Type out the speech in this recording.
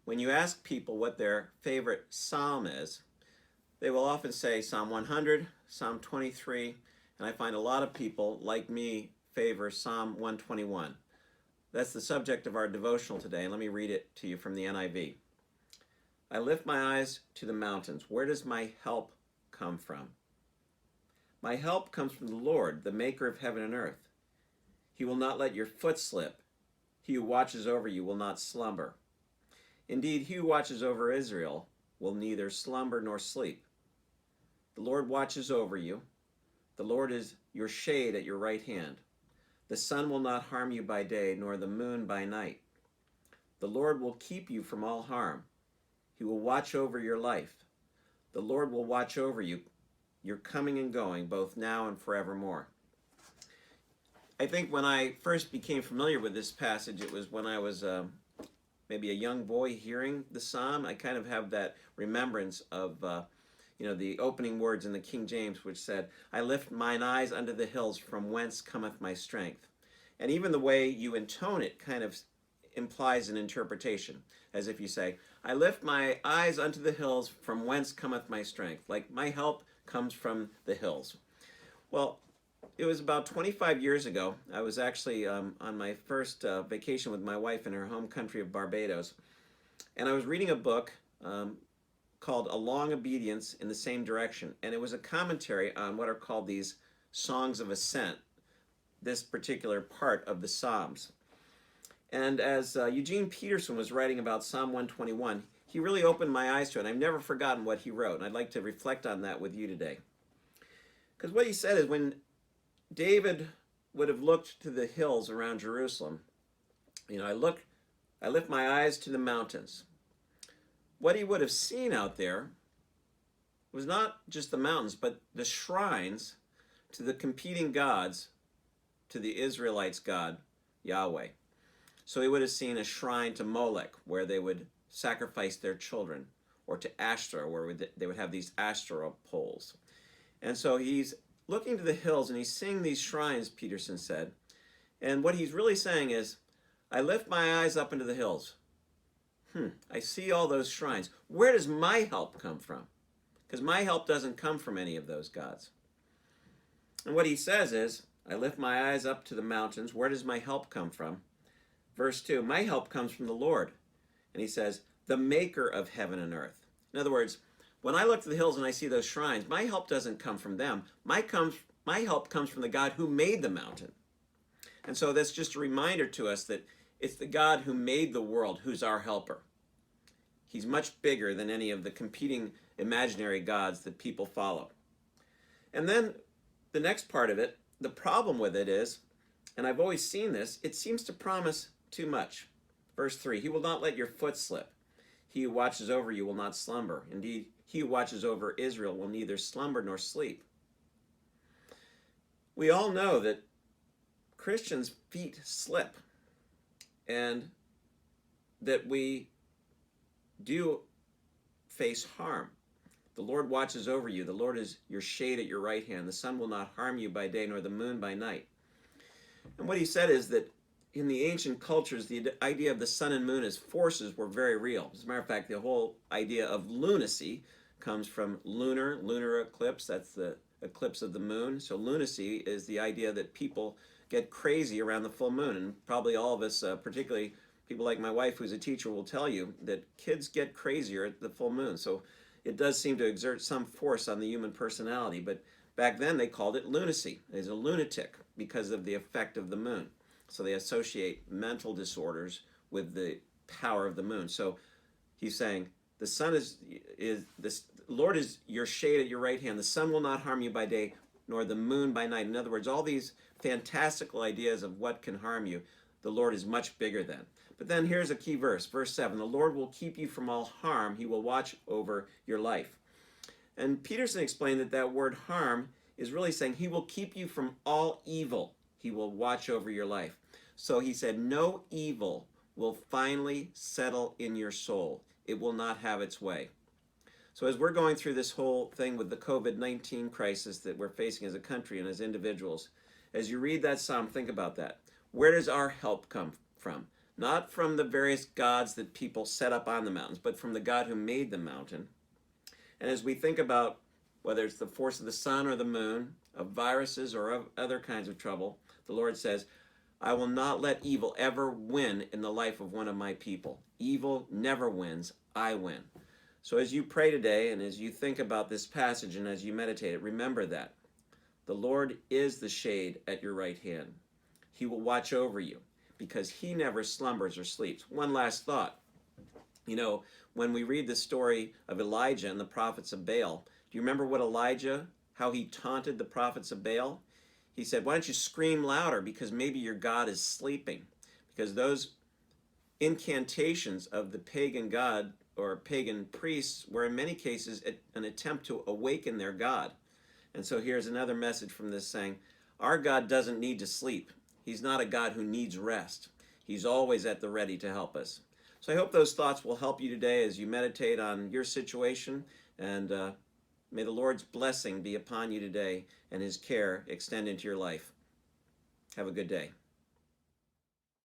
when you ask people what their favorite psalm is, they will often say Psalm 100, Psalm 23, and I find a lot of people, like me, favor Psalm 121. That's the subject of our devotional today, and let me read it to you from the NIV. I lift my eyes to the mountains. Where does my help come from? My help comes from the Lord, the maker of heaven and earth. He will not let your foot slip. He who watches over you will not slumber. Indeed, he who watches over Israel will neither slumber nor sleep. The Lord watches over you. The Lord is your shade at your right hand. The sun will not harm you by day, nor the moon by night. The Lord will keep you from all harm. He will watch over your life. The Lord will watch over you, your coming and going, both now and forevermore. I think when I first became familiar with this passage, it was when I was maybe a young boy hearing the psalm. I kind of have that remembrance of the opening words in the King James, which said, I lift mine eyes unto the hills, from whence cometh my strength. And even the way you intone it kind of implies an interpretation, as if you say, I lift my eyes unto the hills, from whence cometh my strength. Like my help comes from the hills. Well, it was about 25 years ago. I was actually on my first vacation with my wife in her home country of Barbados. And I was reading a book called A Long Obedience in the Same Direction. And it was a commentary on what are called these songs of ascent, this particular part of the Psalms. And as Eugene Peterson was writing about Psalm 121, he really opened my eyes to it. And I've never forgotten what he wrote. And I'd like to reflect on that with you today. Because what he said is when David would have looked to the hills around Jerusalem, I lift my eyes to the mountains. What he would have seen out there was not just the mountains, but the shrines to the competing gods to the Israelites' God, Yahweh. So he would have seen a shrine to Molech, where they would sacrifice their children, or to Ashtoreth, where they would have these Ashtoreth poles. And so he's looking to the hills, and he's seeing these shrines, Peterson said. And what he's really saying is, I lift my eyes up into the hills. I see all those shrines. Where does my help come from? Because my help doesn't come from any of those gods. And what he says is, I lift my eyes up to the mountains. Where does my help come from? Verse 2, my help comes from the Lord. And he says, the maker of heaven and earth. In other words, when I look to the hills and I see those shrines, my help doesn't come from them. My help comes from the God who made the mountain. And so that's just a reminder to us that it's the God who made the world who's our helper. He's much bigger than any of the competing imaginary gods that people follow. And then the next part of it, the problem with it is, and I've always seen this, it seems to promise too much. Verse 3, he will not let your foot slip. He who watches over you will not slumber. Indeed, he who watches over Israel will neither slumber nor sleep. We all know that Christians' feet slip, and that we do face harm. The Lord watches over you. The Lord is your shade at your right hand. The sun will not harm you by day, nor the moon by night. And what he said is that in the ancient cultures, the idea of the sun and moon as forces were very real. As a matter of fact, the whole idea of lunacy comes from lunar eclipse. That's the eclipse of the moon. So lunacy is the idea that people get crazy around the full moon. And probably all of us, particularly people like my wife who's a teacher, will tell you that kids get crazier at the full moon. So it does seem to exert some force on the human personality. But back then they called it lunacy. He's a lunatic because of the effect of the moon. So they associate mental disorders with the power of the moon. So he's saying, the sun is this Lord is your shade at your right hand. The sun will not harm you by day, nor the moon by night. In other words, all these fantastical ideas of what can harm you, the Lord is much bigger than. But then here's a key verse, verse 7. The Lord will keep you from all harm. He will watch over your life. And Peterson explained that that word harm is really saying he will keep you from all evil. He will watch over your life. So he said, no evil will finally settle in your soul. It will not have its way. So as we're going through this whole thing with the COVID-19 crisis that we're facing as a country and as individuals, as you read that psalm, think about that. Where does our help come from? not from the various gods that people set up on the mountains, but from the God who made the mountain. And as we think about whether it's the force of the sun or the moon, of viruses or of other kinds of trouble, the Lord says, I will not let evil ever win in the life of one of my people. Evil never wins, I win. So as you pray today and as you think about this passage and as you meditate it, remember that the Lord is the shade at your right hand. He will watch over you because he never slumbers or sleeps. One last thought. You know, when we read the story of Elijah and the prophets of Baal, do you remember what Elijah, how he taunted the prophets of Baal? He said, why don't you scream louder because maybe your God is sleeping? Because those incantations of the pagan god or pagan priests were in many cases an attempt to awaken their God. And so here's another message from this saying, our God doesn't need to sleep. He's not a God who needs rest. He's always at the ready to help us. So I hope those thoughts will help you today as you meditate on your situation, and may the Lord's blessing be upon you today and his care extend into your life. Have a good day.